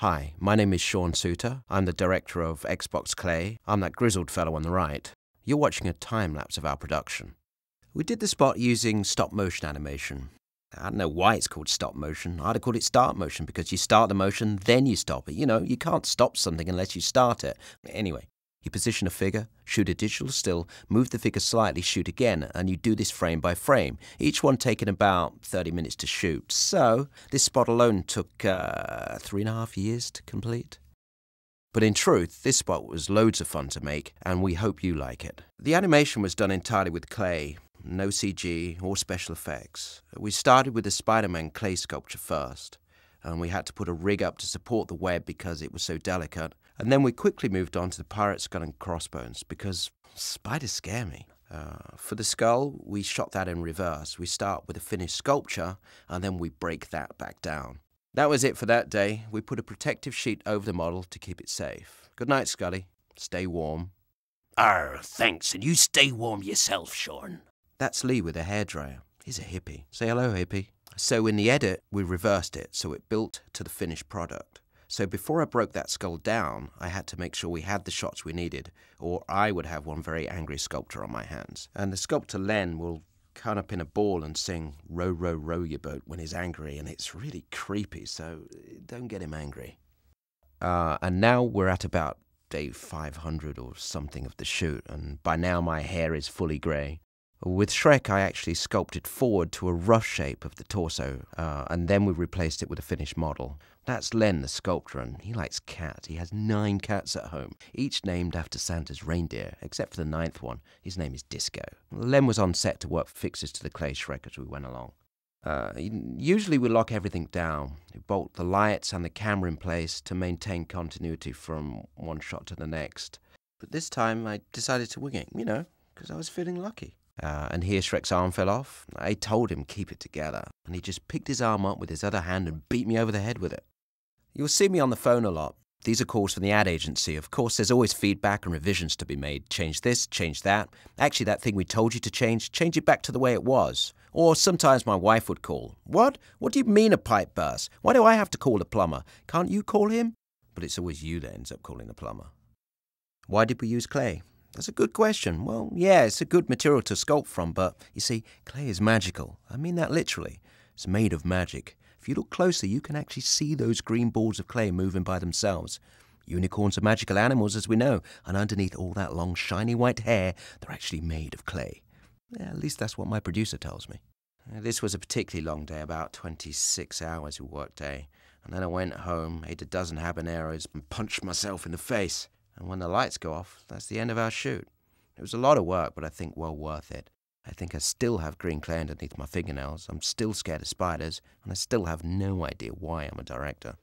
Hi, my name is Shaun Sewter. I'm the director of xBox Clay. I'm that grizzled fellow on the right. You're watching a time lapse of our production. We did the spot using stop motion animation. I don't know why it's called stop motion. I'd have called it start motion because you start the motion, then you stop it. You know, you can't stop something unless you start it. Anyway, you position a figure, shoot a digital still, move the figure slightly, shoot again, and you do this frame by frame, each one taking about 30 minutes to shoot. So, this spot alone took 3.5 years to complete. But in truth, this spot was loads of fun to make, and we hope you like it. The animation was done entirely with clay, no CG or special effects. We started with the Spider-Man clay sculpture first, and we had to put a rig up to support the web because it was so delicate. And then we quickly moved on to the pirate skull and crossbones because spiders scare me. For the skull, we shot that in reverse. We start with a finished sculpture, and then we break that back down. That was it for that day. We put a protective sheet over the model to keep it safe. Good night, Scully. Stay warm. Thanks, and you stay warm yourself, Shaun. That's Lee with a hairdryer. He's a hippie. Say hello, hippie. So in the edit, we reversed it, so it built to the finished product. So before I broke that skull down, I had to make sure we had the shots we needed, or I would have one very angry sculptor on my hands. And the sculptor Len will curl up in a ball and sing "Row, row, row your boat" when he's angry, and it's really creepy, so don't get him angry. And now we're at about day 500 or something of the shoot, and by now my hair is fully grey. With Shrek, I actually sculpted forward to a rough shape of the torso, and then we replaced it with a finished model. That's Len, the sculptor, and he likes cats. He has 9 cats at home, each named after Santa's reindeer, except for the 9th one. His name is Disco. Len was on set to work fixes to the clay Shrek as we went along. Usually we lock everything down. We bolt the lights and the camera in place to maintain continuity from one shot to the next. But this time I decided to wing it, you know, because I was feeling lucky. And here Shrek's arm fell off. I told him keep it together, and he just picked his arm up with his other hand and beat me over the head with it. You'll see me on the phone a lot. These are calls from the ad agency. Of course, there's always feedback and revisions to be made. Change this, change that. Actually, that thing we told you to change it back to the way it was. Or sometimes my wife would call. What? What do you mean a pipe burst? Why do I have to call the plumber? Can't you call him? But it's always you that ends up calling the plumber. Why did we use clay? That's a good question. Well, yeah, it's a good material to sculpt from, but you see, clay is magical. I mean that literally. It's made of magic. If you look closely, you can actually see those green balls of clay moving by themselves. Unicorns are magical animals, as we know, and underneath all that long, shiny white hair, they're actually made of clay. Yeah, at least that's what my producer tells me. This was a particularly long day, about 26 hours of work day. And then I went home, ate a dozen habaneros, and punched myself in the face. And when the lights go off, that's the end of our shoot. It was a lot of work, but I think well worth it. I think I still have green clay underneath my fingernails, I'm still scared of spiders, and I still have no idea why I'm a director.